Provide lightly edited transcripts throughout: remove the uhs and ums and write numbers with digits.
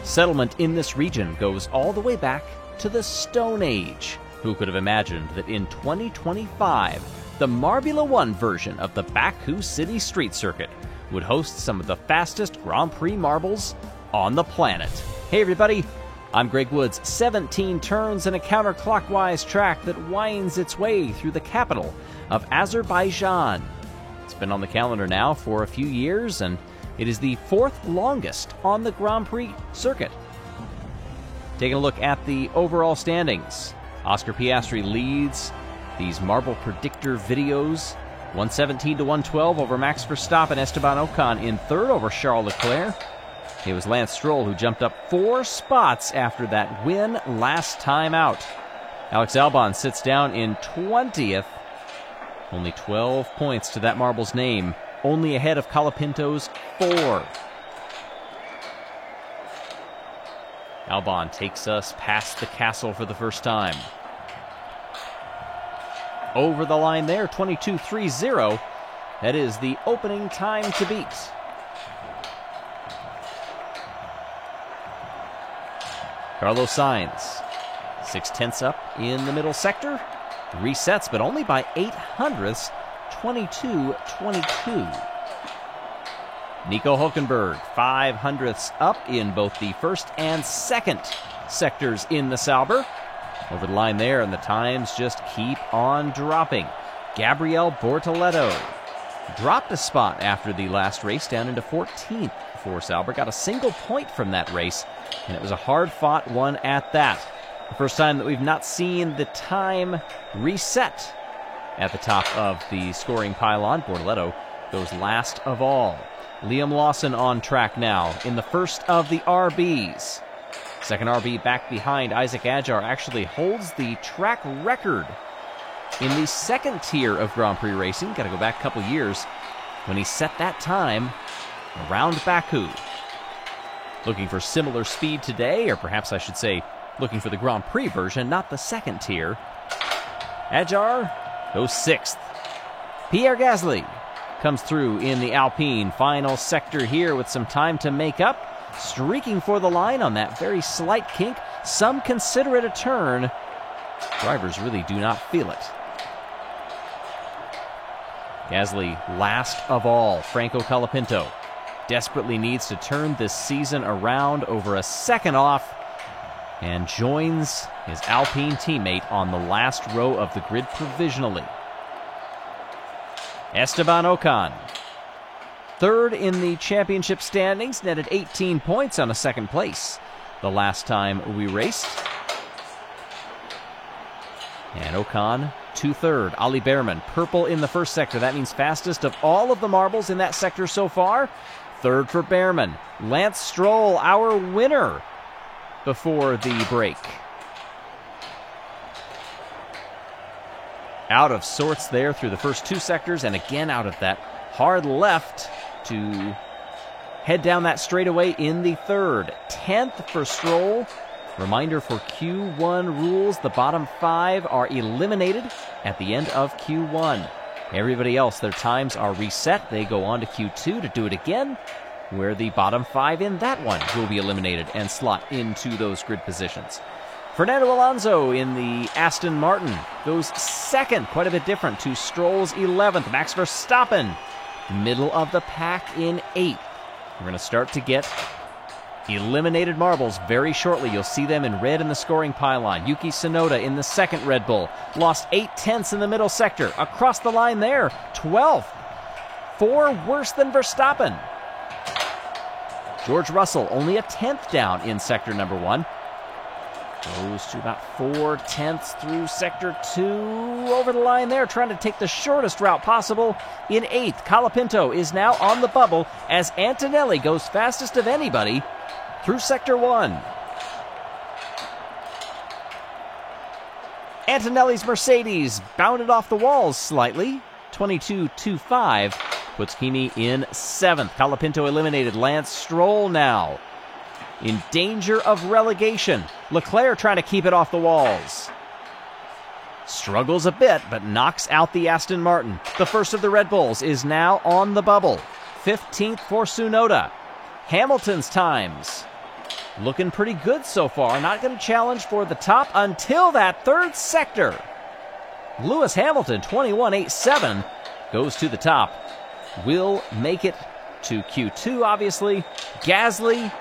Settlement in this region goes all the way back to the Stone Age. Who could have imagined that in 2025, the Marbula 1 version of the Baku City Street Circuit would host some of the fastest Grand Prix marbles on the planet? Hey everybody, I'm Greg Woods. 17 turns in a counterclockwise track that winds its way through the capital of Azerbaijan. It's been on the calendar now for a few years, and it is the fourth longest on the Grand Prix circuit. Taking a look at the overall standings, Oscar Piastri leads these marble predictor videos, 117 to 112 over Max Verstappen. Esteban Ocon in third over Charles Leclerc. It was Lance Stroll who jumped up 4 spots after that win last time out. Alex Albon sits down in 20th. Only 12 points to that marble's name, only ahead of Colapinto's 4. Albon takes us past the castle for the first time. Over the line there, 22.30. That is the opening time to beat. Carlos Sainz, 6/10 up in the middle sector. Resets, but only by 0.08, 22.22. Nico Hülkenberg, 0.05 up in both the first and second sectors in the Sauber. Over the line there, and the times just keep on dropping. Gabriel Bortoleto dropped a spot after the last race, down into 14th for Sauber. Got a single point from that race, and it was a hard-fought one at that. The first time that we've not seen the time reset at the top of the scoring pylon. Bortoleto goes last of all. Liam Lawson on track now in the first of the RBs. Second RB back behind Isaac Adjar actually holds the track record in the second tier of Grand Prix racing. Got to go back a couple years when he set that time around Baku. Looking for similar speed today, or perhaps I should say looking for the Grand Prix version, not the second tier. Adjar goes 6th. Pierre Gasly comes through in the Alpine final sector here with some time to make up. Streaking for the line on that very slight kink. Some consider it a turn. Drivers really do not feel it. Gasly last of all. Franco Colapinto desperately needs to turn this season around, over a second off, and joins his Alpine teammate on the last row of the grid provisionally. Esteban Ocon, third in the championship standings, netted 18 points on a second place the last time we raced. And Ocon to third. Ali Behrman, purple in the first sector. That means fastest of all of the marbles in that sector so far. Third for Behrman. Lance Stroll, our winner before the break. Out of sorts there through the first 2 sectors, and again out of that hard left to head down that straightaway in the third. 10th for Stroll. Reminder for Q1 rules, the bottom 5 are eliminated at the end of Q1. Everybody else, their times are reset. They go on to Q2 to do it again, where the bottom 5 in that one will be eliminated and slot into those grid positions. Fernando Alonso in the Aston Martin goes 2nd, quite a bit different, to Stroll's 11th. Max Verstappen, middle of the pack in 8th. We're going to start to get eliminated marbles very shortly. You'll see them in red in the scoring pylon. Yuki Tsunoda in the second Red Bull. Lost 0.8 in the middle sector. Across the line there, 12th. 4 worse than Verstappen. George Russell only a 10th down in sector number 1. Goes to about 4/10 through sector 2. Over the line there, trying to take the shortest route possible in 8th. Colapinto is now on the bubble as Antonelli goes fastest of anybody through sector 1. Antonelli's Mercedes bounded off the walls slightly. 22.25 puts Kimi in 7th. Colapinto eliminated. Lance Stroll now in danger of relegation. Leclerc trying to keep it off the walls. Struggles a bit, but knocks out the Aston Martin. The first of the Red Bulls is now on the bubble. 15th for Tsunoda. Hamilton's times looking pretty good so far. Not going to challenge for the top until that third sector. Lewis Hamilton, 21.87, goes to the top. Will make it to Q2, obviously. Gasly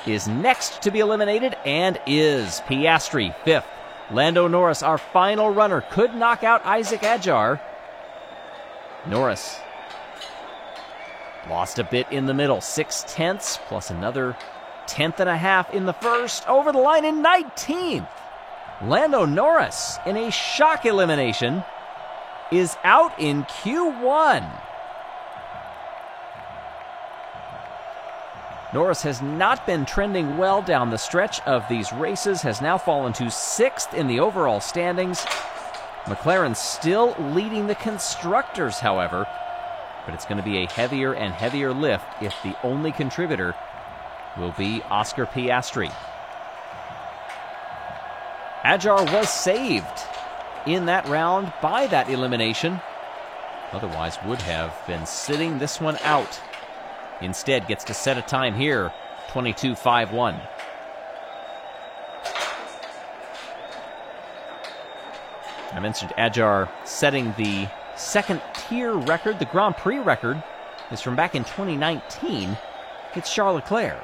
is next to be eliminated and is. Piastri, 5th. Lando Norris, our final runner, could knock out Isaac Adjar. Norris lost a bit in the middle. 6/10 plus another 10.5 in the first. Over the line in 19th. Lando Norris, in a shock elimination, is out in Q1. Norris has not been trending well down the stretch of these races, has now fallen to 6th in the overall standings. McLaren still leading the constructors, however, but it's going to be a heavier and heavier lift if the only contributor will be Oscar Piastri. Adjar was saved in that round by that elimination. Otherwise would have been sitting this one out. Instead gets to set a time here, 22.51. I mentioned Adjar setting the second-tier record. The Grand Prix record is from back in 2019. It's Charles Leclerc.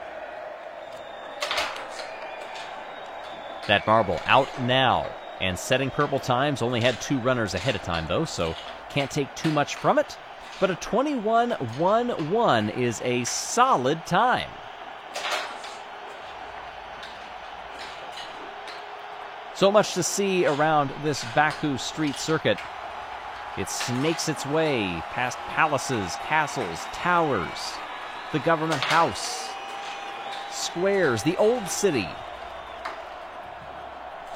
That marble out now and setting purple times. Only had 2 runners ahead of time, though, so can't take too much from it. But a 21.11 is a solid time. So much to see around this Baku street circuit. It snakes its way past palaces, castles, towers, the government house, squares, the old city.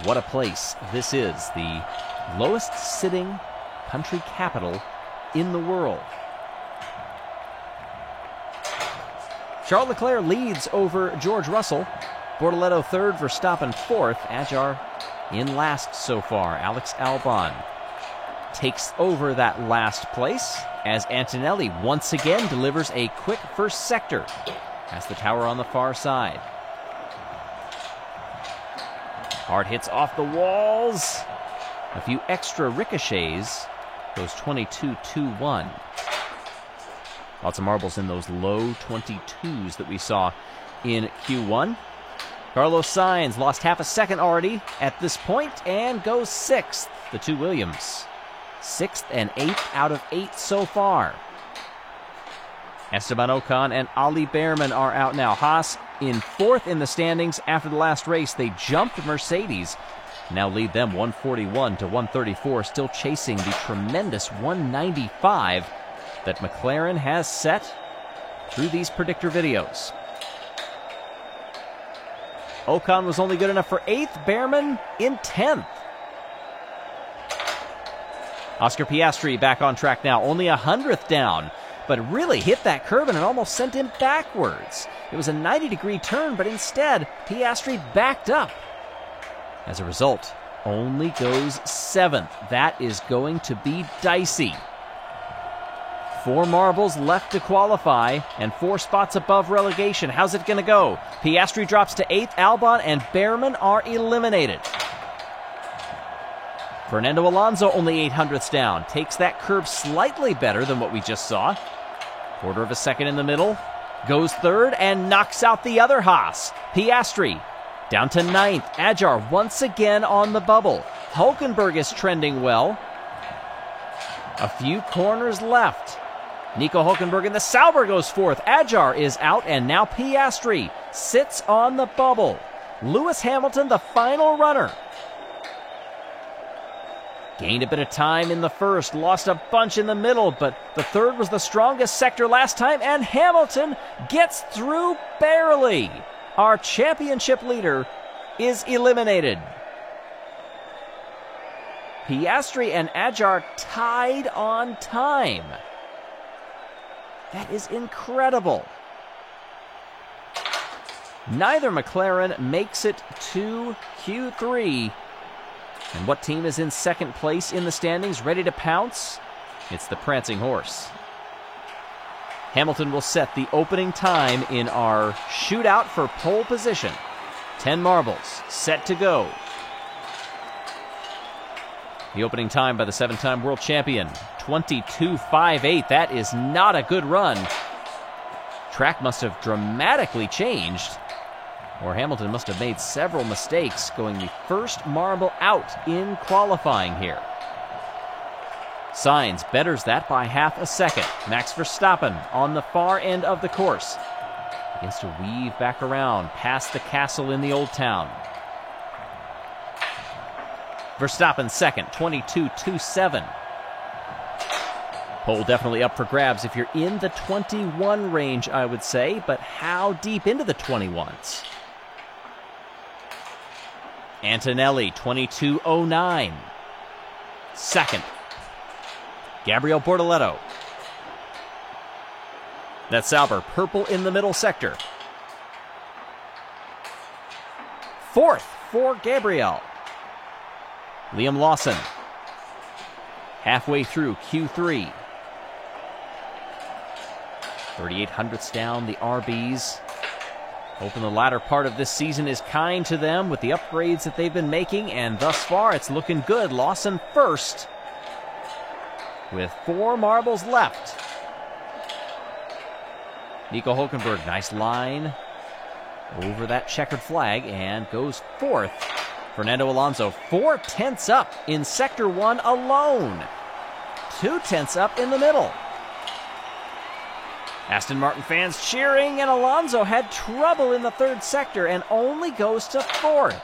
What a place this is, the lowest sitting country capital in the world. Charles Leclerc leads over George Russell. Bortoleto 3rd, Verstappen 4th. Adjar in last so far. Alex Albon takes over that last place as Antonelli once again delivers a quick first sector. Has the tower on the far side. Hard hits off the walls. A few extra ricochets. Goes 22.21. Lots of marbles in those low 22s that we saw in Q1. Carlos Sainz lost half a second already at this point and goes 6th. The 2 Williams. 6th and 8th out of 8 so far. Esteban Ocon and Ali Behrman are out now. Haas in 4th in the standings after the last race. They jumped Mercedes. Now lead them 141 to 134, still chasing the tremendous 195 that McLaren has set through these predictor videos. Ocon was only good enough for 8th, Behrman in 10th. Oscar Piastri back on track now, only 100th down, but really hit that curb and it almost sent him backwards. It was a 90-degree turn, but instead, Piastri backed up. As a result, only goes 7th. That is going to be dicey. 4 marbles left to qualify and 4 spots above relegation. How's it going to go? Piastri drops to 8th. Albon and Behrman are eliminated. Fernando Alonso only 0.08 down. Takes that curve slightly better than what we just saw. 1/4 of a second in the middle. Goes 3rd and knocks out the other Haas. Piastri down to 9th. Adjar once again on the bubble. Hulkenberg is trending well. A few corners left. Nico Hulkenberg in the Sauber goes 4th. Adjar is out, and now Piastri sits on the bubble. Lewis Hamilton, the final runner. Gained a bit of time in the first, lost a bunch in the middle, but the 3rd was the strongest sector last time, and Hamilton gets through barely. Our championship leader is eliminated. Piastri and Adjar tied on time. That is incredible. Neither McLaren makes it to Q3. And what team is in second place in the standings, ready to pounce? It's the Prancing Horse. Hamilton will set the opening time in our shootout for pole position. 10 marbles set to go. The opening time by the 7-time world champion, 22.58. That is not a good run. Track must have dramatically changed, or Hamilton must have made several mistakes going the first marble out in qualifying here. Sainz betters that by half a second. Max Verstappen on the far end of the course begins to weave back around past the castle in the Old Town. Verstappen second, 22.27. Pole definitely up for grabs if you're in the 21 range, I would say, but how deep into the 21s? Antonelli, 22.09. Second. Gabriel Bortoleto. That Sauber, purple in the middle sector. Fourth for Gabriel. Liam Lawson. Halfway through Q3. 3/800ths down the RBs. Hoping the latter part of this season is kind to them with the upgrades that they've been making, and thus far it's looking good. Lawson first with 4 marbles left. Nico Hulkenberg, nice line over that checkered flag and goes fourth. Fernando Alonso, 4/10 up in Sector 1 alone. 2/10 up in the middle. Aston Martin fans cheering, and Alonso had trouble in the 3rd sector and only goes to 4th.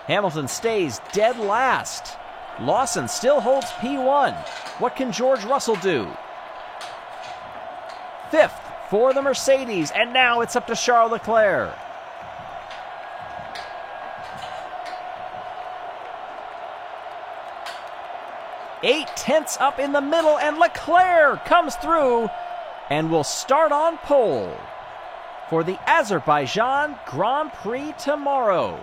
Hamilton stays dead last. Lawson still holds P1. What can George Russell do? 5th for the Mercedes, and now it's up to Charles Leclerc. Eight-tenths up in the middle, and Leclerc comes through and will start on pole for the Azerbaijan Grand Prix tomorrow.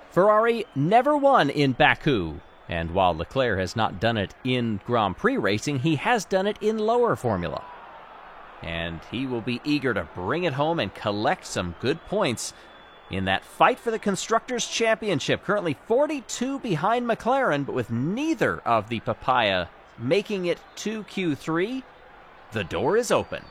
Ferrari never won in Baku, and while Leclerc has not done it in Grand Prix racing, he has done it in lower formula. And he will be eager to bring it home and collect some good points in that fight for the Constructors' Championship. Currently 42 behind McLaren, but with neither of the Papaya making it to Q3, the door is open.